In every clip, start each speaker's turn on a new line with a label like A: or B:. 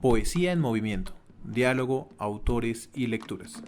A: Poesía en movimiento, diálogo, autores y lecturas.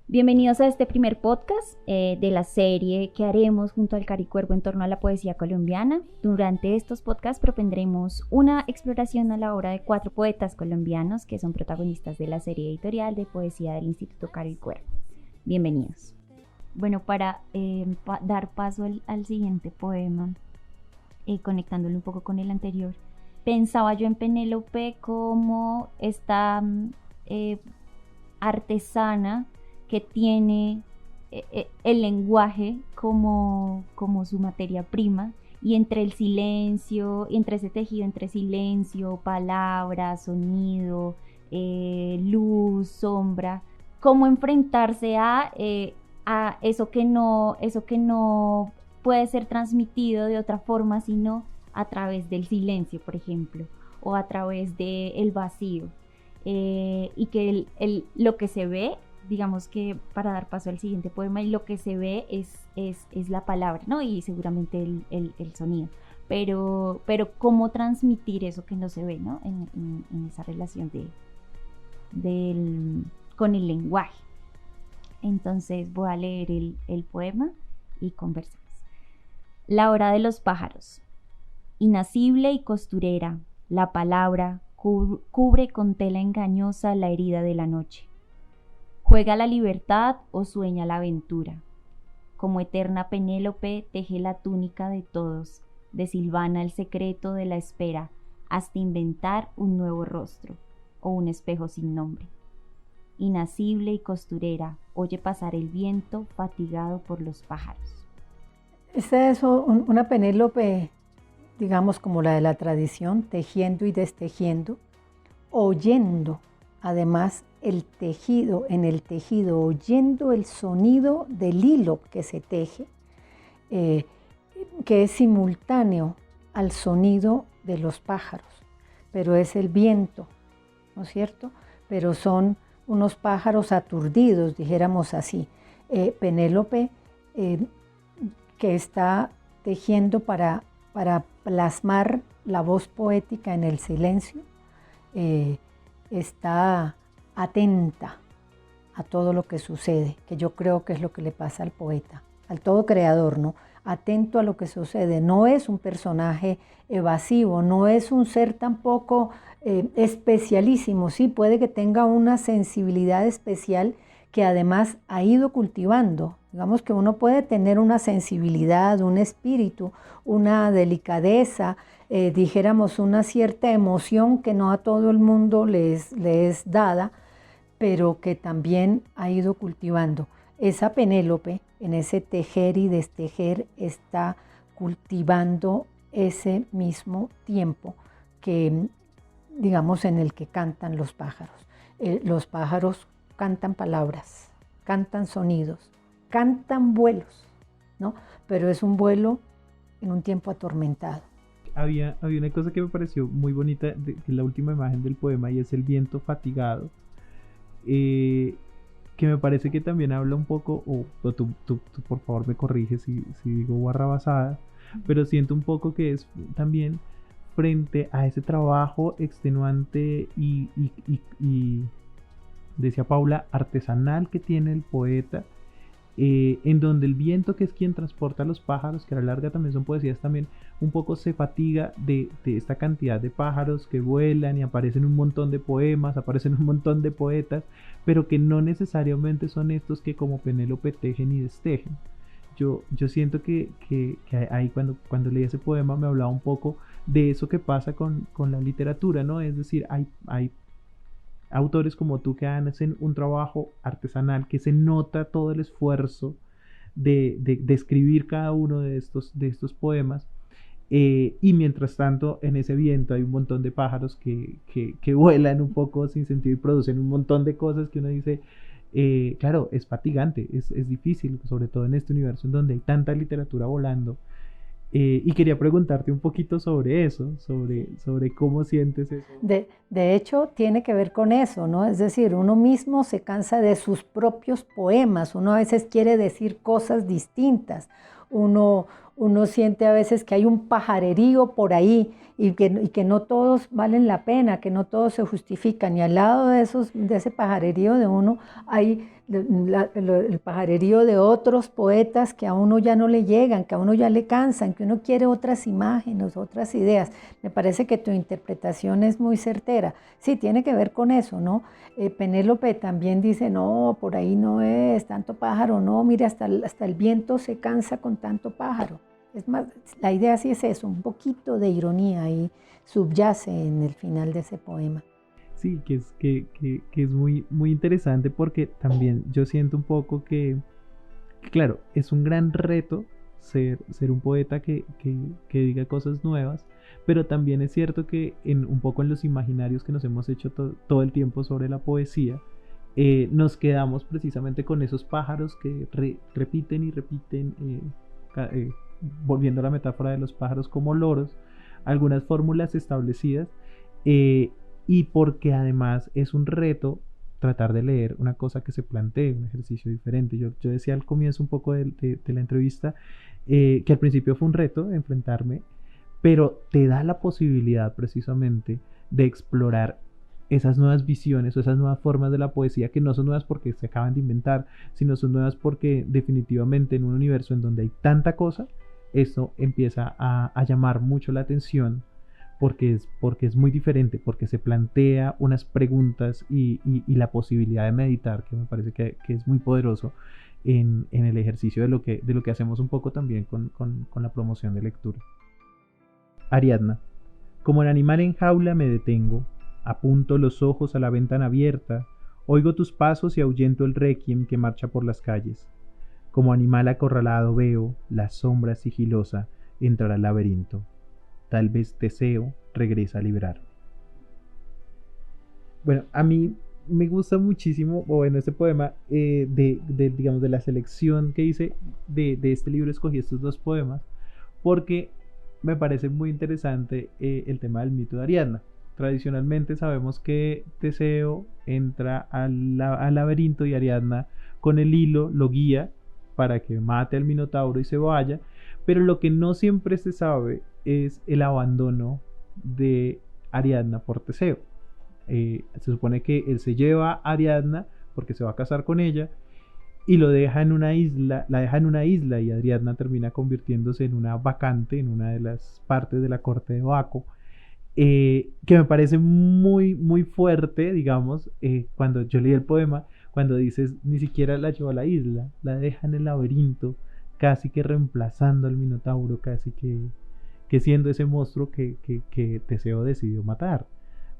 B: Bienvenidos a este primer podcast de la serie que haremos junto al Caricuervo en torno a la poesía colombiana. Durante estos podcasts propondremos una exploración a la obra de 4 poetas colombianos que son protagonistas de la serie editorial de poesía del Instituto Caricuervo. Bienvenidos. Bueno, para dar paso al siguiente poema, conectándolo un poco con el anterior, pensaba yo en Penélope como esta artesana que tiene el lenguaje como su materia prima, y entre el silencio, entre ese tejido entre silencio, palabra, sonido, luz, sombra, cómo enfrentarse a eso que no puede ser transmitido de otra forma sino a través del silencio, por ejemplo, o a través del vacío, y que lo que se ve, digamos que para dar paso al siguiente poema, y lo que se ve es la palabra, ¿no? Y seguramente el sonido, pero cómo transmitir eso que no se ve, ¿no? En esa relación con el lenguaje. Entonces voy a leer el poema y conversamos. La hora de los pájaros. Inasible y costurera, la palabra cubre con tela engañosa la herida de la noche. Juega la libertad o sueña la aventura. Como eterna Penélope teje la túnica de todos, desilvana el secreto de la espera, hasta inventar un nuevo rostro o un espejo sin nombre. Inasible y costurera, oye pasar el viento fatigado por los pájaros.
C: Esta es una Penélope, digamos, como la de la tradición, tejiendo y destejiendo, oyendo además el tejido, en el tejido, oyendo el sonido del hilo que se teje, que es simultáneo al sonido de los pájaros, pero es el viento, ¿no es cierto? Pero son unos pájaros aturdidos, dijéramos así. Penélope, que está tejiendo para plasmar la voz poética en el silencio, está atenta a todo lo que sucede, que yo creo que es lo que le pasa al poeta, al todo creador, ¿no? Atento a lo que sucede. No es un personaje evasivo, no es un ser tampoco especialísimo. Sí, puede que tenga una sensibilidad especial que además ha ido cultivando. Digamos que uno puede tener una sensibilidad, un espíritu, una delicadeza, dijéramos una cierta emoción que no a todo el mundo le es dada, pero que también ha ido cultivando. Esa Penélope, en ese tejer y destejer, está cultivando ese mismo tiempo que, digamos, en el que cantan los pájaros. Los pájaros cantan palabras, cantan sonidos, cantan vuelos, ¿no? Pero es un vuelo en un tiempo atormentado.
D: Había una cosa que me pareció muy bonita de la última imagen del poema, y es el viento fatigado, que me parece que también habla un poco, o tú por favor me corriges si digo barrabasada, pero siento un poco que es también frente a ese trabajo extenuante y decía Paula, artesanal que tiene el poeta, en donde el viento, que es quien transporta a los pájaros, que a la larga también son poesías, también un poco se fatiga de esta cantidad de pájaros que vuelan, y aparecen un montón de poemas, aparecen un montón de poetas, pero que no necesariamente son estos que como Penélope tejen y destejen. Yo siento que ahí cuando leí ese poema me hablaba un poco de eso que pasa con la literatura, ¿no? Es decir, hay autores como tú que hacen un trabajo artesanal, que se nota todo el esfuerzo de escribir cada uno de estos poemas, y mientras tanto en ese viento hay un montón de pájaros que vuelan un poco sin sentido y producen un montón de cosas que uno dice, claro, es fatigante, es difícil, sobre todo en este universo en donde hay tanta literatura volando. Y quería preguntarte un poquito sobre eso, sobre cómo sientes eso.
C: De hecho, tiene que ver con eso, ¿no? Es decir, uno mismo se cansa de sus propios poemas, uno a veces quiere decir cosas distintas, uno siente a veces que hay un pajarerío por ahí y que no todos valen la pena, que no todos se justifican. Y al lado de ese pajarerío de uno hay el pajarerío de otros poetas que a uno ya no le llegan, que a uno ya le cansan, que uno quiere otras imágenes, otras ideas. Me parece que tu interpretación es muy certera. Sí, tiene que ver con eso, ¿no? Penélope también dice, no, por ahí no es tanto pájaro, no, mire, hasta el viento se cansa con tanto pájaro. Es más, la idea sí es eso, un poquito de ironía ahí subyace en el final de ese poema.
D: Sí, que es muy, muy interesante porque también yo siento un poco que claro, es un gran reto ser un poeta que diga cosas nuevas, pero también es cierto que un poco en los imaginarios que nos hemos hecho todo el tiempo sobre la poesía, nos quedamos precisamente con esos pájaros que repiten y repiten, volviendo a la metáfora de los pájaros como loros, algunas fórmulas establecidas, y porque además es un reto tratar de leer una cosa que se plantee, un ejercicio diferente. Yo decía al comienzo un poco de la entrevista que al principio fue un reto enfrentarme, pero te da la posibilidad precisamente de explorar esas nuevas visiones o esas nuevas formas de la poesía que no son nuevas porque se acaban de inventar, sino son nuevas porque definitivamente en un universo en donde hay tanta cosa, esto empieza a llamar mucho la atención porque es muy diferente, porque se plantea unas preguntas y la posibilidad de meditar, que me parece que es muy poderoso en el ejercicio de lo que hacemos un poco también con la promoción de lectura. Ariadna, como el animal en jaula me detengo, apunto los ojos a la ventana abierta, oigo tus pasos y ahuyento el requiem que marcha por las calles. Como animal acorralado veo la sombra sigilosa entrar al laberinto. Tal vez Teseo regresa a liberarme. Bueno, a mí me gusta muchísimo, bueno, este poema digamos, de la selección que hice de este libro, escogí estos dos poemas porque me parece muy interesante el tema del mito de Ariadna. Tradicionalmente sabemos que Teseo entra al laberinto y Ariadna con el hilo lo guía para que mate al Minotauro y se vaya, pero lo que no siempre se sabe es el abandono de Ariadna por Teseo. Se supone que él se lleva a Ariadna porque se va a casar con ella y lo deja en una isla, la deja en una isla y Ariadna termina convirtiéndose en una bacante, en una de las partes de la corte de Baco, que me parece muy, muy fuerte, digamos, cuando yo leí el poema, cuando dices, ni siquiera la lleva a la isla, la deja en el laberinto, casi que reemplazando al Minotauro, casi que siendo ese monstruo que Teseo decidió matar.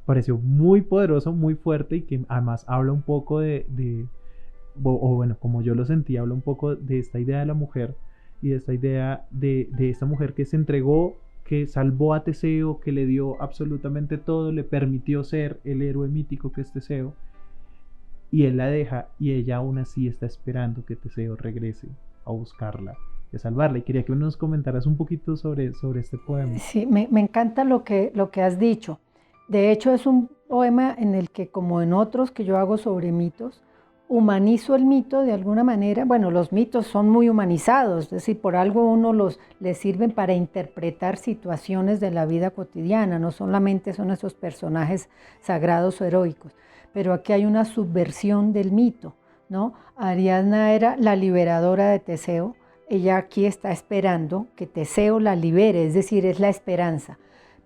D: Pareció muy poderoso, muy fuerte y que además habla un poco o bueno, como yo lo sentí, habla un poco de esta idea de la mujer y de esta idea de esta mujer que se entregó, que salvó a Teseo, que le dio absolutamente todo, le permitió ser el héroe mítico que es Teseo, y él la deja y ella aún así está esperando que Teseo regrese a buscarla, a salvarla. Y quería que nos comentaras un poquito sobre este poema.
C: Sí, me encanta lo que has dicho. De hecho, es un poema en el que, como en otros que yo hago sobre mitos, humanizo el mito de alguna manera. Bueno, los mitos son muy humanizados, es decir, por algo les sirven para interpretar situaciones de la vida cotidiana, no solamente son esos personajes sagrados o heroicos, pero aquí hay una subversión del mito, ¿no? Ariadna era la liberadora de Teseo, ella aquí está esperando que Teseo la libere, es decir, es la esperanza,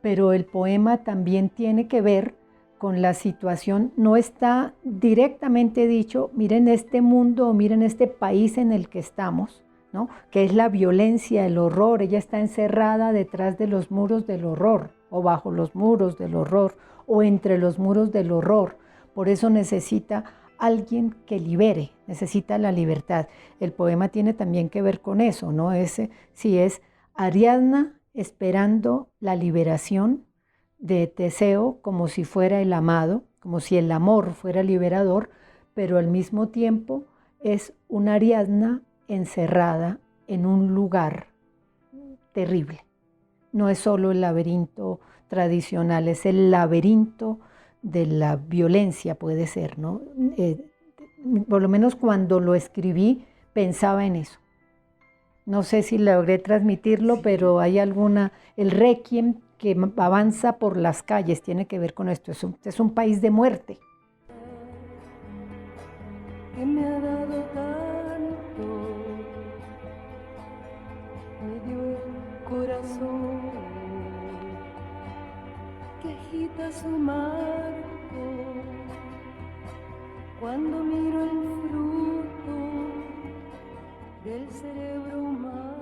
C: pero el poema también tiene que ver con la situación, no está directamente dicho, miren este mundo o miren este país en el que estamos, ¿no? Que es la violencia, el horror, ella está encerrada detrás de los muros del horror o bajo los muros del horror o entre los muros del horror, por eso necesita alguien que libere, necesita la libertad. El poema tiene también que ver con eso, ¿no? Sí, es Ariadna esperando la liberación de Teseo como si fuera el amado, como si el amor fuera liberador, pero al mismo tiempo es una Ariadna encerrada en un lugar terrible. No es solo el laberinto tradicional, es el laberinto de la violencia, puede ser, ¿no? Por lo menos cuando lo escribí pensaba en eso. No sé si logré transmitirlo, pero hay el Requiem que avanza por las calles tiene que ver con esto. Es un país de muerte.
E: Que me ha dado tanto, me dio el corazón, que agita su marco, cuando miro el fruto del cerebro humano.